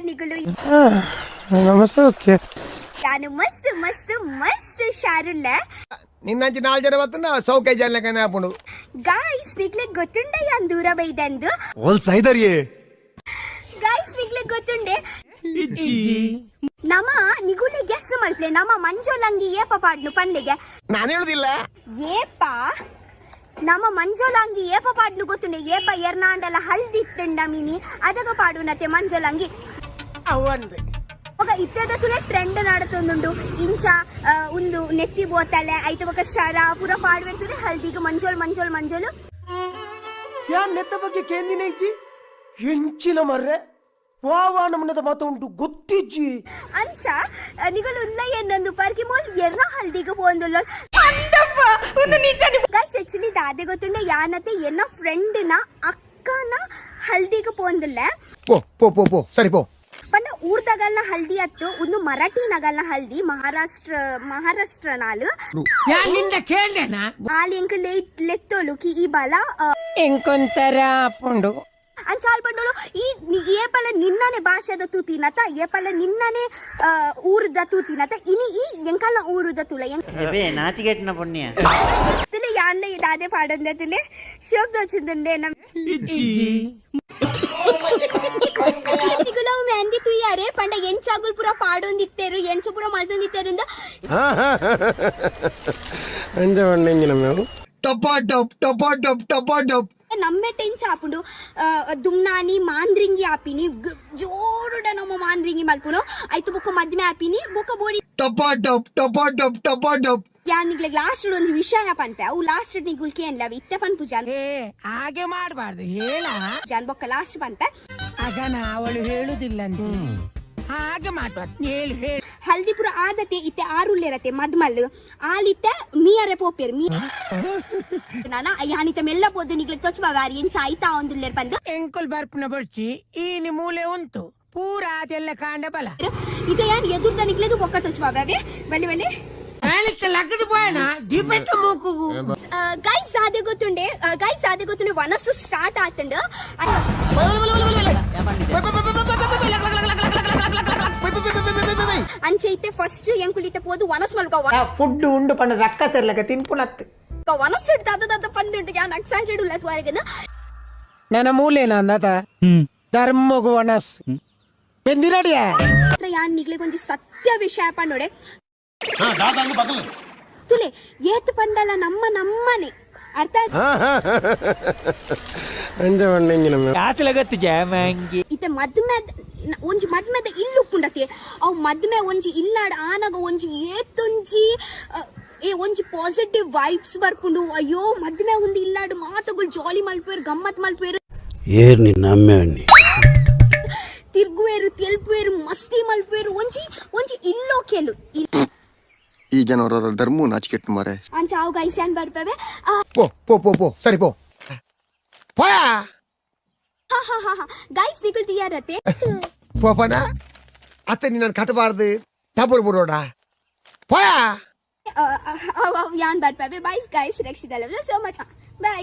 ನಿಗಳು ನಮಸ್ತೆ ಓಕೆ ನಾನು ಮಸ್ತ್ ಮಸ್ತ್ ಮಸ್ತ್ ಶಾರುಲ್ಲ ನಿನ್ನಂಚಿ 4 ಜನ ಬತ್ತನ ಸೌಕೆ ಜನ್ಲಕನೆ ಆಪುಂಡು ಗಾಯ್ಸ್ ನಿಗ್ಲೆ ಗೊತ್ತುಂಡ ಯಾನ್ ದೂರ ಬೈದಂದು ಓಲ್ ಸೈದರಿಯೇ ಗಾಯ್ಸ್ ನಿಗ್ಲೆ ಗೊತ್ತುಂಡೆ ನಮ ನಿಗುಲೆ ಗೆಸ್ ಮಲ್ಪಲೆ ನಮ ಮಂಜೋಲಂಗಿ ಏಪ ಪಾಡ್ನು ಪಂಡೆಗೆ ನಾನು ಹೇಳುದಿಲ್ಲ ಏಪ ನಮ್ಮ ಮಂಜೋಲಂಗಿ ಏಪ ಪಾಡ್ನು ಗೊತ್ತುಂಡೆ ಏಪ ಎರ್ನಾಂಡಲ ಹಲ್ದಿತ್ತುಂಡ ಮಿನಿ ಅದಗ ಪಾಡುನತೆ ಮಂಜೋಲಂಗಿ ಅವಂದೆ ఒక ఇత్తేద తులే ట్రెండ్ నడుతుందుండు ఇంచ ఉందు నెత్తి పోతలే అయితే ఒక సరా పూర పాడు పెడుతుంది హల్దీకి మంజోలు మంజోలు మంజోలు ಯಾ ನೆತ್ತ ಬಗ್ಗೆ ಕೇಂದಿನ ಇಜ್ಜಿ ಹೆಂಚಿನ ಮರ್ರೆ ವಾವಾನ ಮುನ್ನದ ಮಾತು ಉಂಟು ಗೊತ್ತಿಜ್ಜಿ ಅಂಚ ನಿಗಳು ಉಲ್ಲ ಎನ್ನೊಂದು ಪರ್ಕಿ ಮೋಲ್ ಎರ್ನ ಹಲ್ದಿಗೆ పోందుಲ್ಲ ಅಂದಪ್ಪ ಒಂದು ನಿಜನೆ ಗೈಸ್ ಆಕ್ಚುಲಿ ದಾದೆ ಗೊತ್ತುಂಡೆ ಯಾನತೆ ಎನ್ನ ಫ್ರೆಂಡ್ ನ ಅಕ್ಕನ ಹಲ್ದಿಗೆ పోందుಲ್ಲ ಪೋ ಪೋ ಪೋ ಪೋ ಸರಿ ಪೋ ಪಂಡ ಊರ್ದಗಲ್ನ ಹಲ್ದಿ ಅತ್ತು ಒಂದು ಮರಾಠಿ ನಗಲ್ನ ಹಲ್ದಿ ಮಹಾರಾಷ್ಟ್ರ ನಾಲು ಆಲಿ ಎಂಕ ಲೆತ್ತೋಲು ಕಿ ಈ ಬಲ ಎಂಕೊಂತರ ಆಪುಂಡು ಅಂಚಾಲ್ ಬಂಡೋಳು ಈ ಏಪಲ ನಿನ್ನನೆ ಭಾಷೆದ ತೂತಿನತ ಏಪಲ ನಿನ್ನನೆ ಊರದ ತೂತಿನತ ಇನಿ ಈ ಎಂಕಲ್ನ ಊರದ ತುಳ ಎಬೆ ನಾಚಿಗೆಟ್ನ ಪುಣ್ಯ ತುಲೆ ಯಾನ್ಲೆ ಇದಾದೆ ಪಾಡೊಂದೆ ತುಲೆ ಶೋಕ್ ದೋಚಿಂದುಂಡೆ ನಮ್ ನಿಗುಲವು ಮೆಹಂದಿ ತುಯ್ಯಾರೆ ಪಂಡ ಎಂಚಾಗುಲ್ ಪುರ ಪಾಡೊಂದಿತ್ತೇರು ಎಂಚ ಪುರ ಮಲ್ದೊಂದಿತ್ತೇರು ಅಂದ ಅಂಜ ಬಂಡೆಂಗಿನ ಮೇವು ಟಪಾಟಪ್ ಟಪಾಟಪ್ ಟಪಾಟಪ್ ನಮ್ಮೆ ಟೆಂಚ್ ಆಪುಂಡು ದುಮ್ನಾನಿ ಮಾಂದ್ರಿಂಗಿ ಆಪಿನಿ ಜೋರುಡ ನಮ್ಮ ಮಾಂದ್ರಿಂಗಿ ಮಲ್ಪುನು ಐತು ಬೊಕ್ಕ ಮದ್ಮೆ ಆಪಿನಿ ಬೊಕ್ಕ ಬೋಡಿ ಟಪಾಟಪ್ ಟಪಾಟಪ್ ಟಪಾಟಪ್ ಯಾನಿಗ್ಲೆ ಲಾಸ್ಟ್ ಒಂದು ವಿಷಯ ಪಂತೆ ಅವು ಲಾಸ್ಟ್ ನಿಗುಲ್ಕೆ ಅಲ್ಲ ಇತ್ತೆ ಪನ್ ಪೂಜಾನ್ ಹಾಗೆ ಮಾಡಬಾರ್ದು ಹೇಳ ಜಾನ್ ಬೊಕ್ಕ ಲಾಸ್ಟ್ ಪಂತೆ ಅಗನ ಅವಳು ಹೇಳುದಿಲ್ಲ ಹಾಗೆ ಮಾಡ್ಬಾರ್ದು ಹೇಳು ಹೇಳು ಹಲ್ದಿಪುರ ಆದತೆ ಇತ್ತೆ ಆರುಲ್ಲೆರತೆ ಮದ್ಮಲ್ ಆಲಿತ್ತೆ ಮೀಯರೆ ಪೋಪೇರು ಮೀ ನಾನ ಯಾನಿತ ಮೆಲ್ಲ ಪೋದು ನಿಗ್ಲೆ ತೊಚ್ಬಾರಿ ಎಂಚ ಆಯ್ತಾ ಒಂದುಲ್ಲೆರ್ ಬಂದು ಎಂಕುಲ್ ಬರ್ಪುನ ಬರ್ಚಿ ಈನಿ ಮೂಲೆ ಉಂಟು ಪೂರ ಅದೆಲ್ಲ ಕಾಂಡ ಬಲ ಇದು ಯಾನ್ ಎದುರ್ದ ನಿಗ್ಲೆದು ಬೊಕ್ಕ ತೊಚ್ಬಾವೆ ಬಲಿ ಬಲಿ ಲಕ್ಕದ ಪೋಯನ ದೀಪೆಂತ ಮೂಕುಗು ಗೈಸ್ ಸಾದೆ ಗೊತ್ತುಂಡೆ ವನಸ್ಸು ಸ್ಟಾರ್ಟ್ ಆತಂಡು ಅಂಚೈತೆ ಫಸ್ಟ್ ಎಂಕುಲಿತೆ ಪೋದು ವನಸ್ ಮಲ್ಕ ಫುಡ್ ಉಂಡು ಪಂಡ ರಕ್ಕ ಸೇರ್ಲಕ ತಿನ್ಪುನತ್ ವನಸ್ ಹಿಡ್ದಾದ ಪಂದುಂಟು ಯಾನ್ ಎಕ್ಸೈಟೆಡ್ ಉಲ್ಲ ತ್ವಾರಗನ ನನ್ನ ಮೂಲೆನ ಅಂದತ ಧರ್ಮಗು ವನಸ್ ಬೆಂದಿರಡಿಯ ಯಾನ್ ನಿಗ್ಲೆ ಕೊಂಚ ಸತ್ಯ ವಿಷಯ ಪಂಡೋಡೆ ತುಲೆ ಏತ್ ಪಂಡಲ ನಮ್ಮನೆ ಅರ್ಥ ಅಂಜ ಬಂಡೆಂಗಿನ ಮೇವು ಆತಲಗತ್ತು ಜಾಮಂಗಿ ಇತ್ತೆ ಒಂಜಿ ಮದ್ಮೆದ ಇಲ್ಲು ಪುಂಡತೆ ಅವು ಮದ್ಮೆ ಒಂಜಿ ಇಲ್ಲಾಡ ಆನಗ ಒಂಜಿ ಏತೊಂಜಿ ಒಂಜಿ ಪಾಸಿಟಿವ್ ವೈಬ್ಸ್ ಬರ್ಪುಂಡು ಅಯ್ಯೋ ಮದ್ಮೆ ಒಂದು ಇಲ್ಲಾಡು ಮಾತುಗಳು ಜಾಲಿ ಮಲ್ಪೇರು ಗಮ್ಮತ್ ಮಲ್ಪೇರು ಏರ್ ನಿನ್ನ ಅಮ್ಮೆ ಅನ್ನಿ ತಿರ್ಗುವೇರು ತೆಲ್ಪೇರು ಮಸ್ತಿ ಮಲ್ಪೇರು ಒಂಜಿ ಇಲ್ಲೋ ಕೇಳು ಈ ಜನವರ ಧರ್ಮ ನಾಚಿಕೆಟ್ಟು ಮಾರೆ ಅಂಚ ಅವು ಗೈಸ್ಯಾನ್ ಬರ್ಪವೆ ಪೋ ಪೋ ಪೋ ಪೋ ಸರಿ ಪೋ ಪೋಯ ಗೈಸ್ ನಿಗುಲ್ ತಿಯಾರತೆ ಪೋಪನ ಅತ್ತೆ ನಿನ್ನ ಕಟ್ಟಬಾರ್ದು ತಬುರ್ ಬುರೋಡ ಪೋಯ ಯಾನ್ ಬರ್ಪವೆ bye guys Rakshita love so much by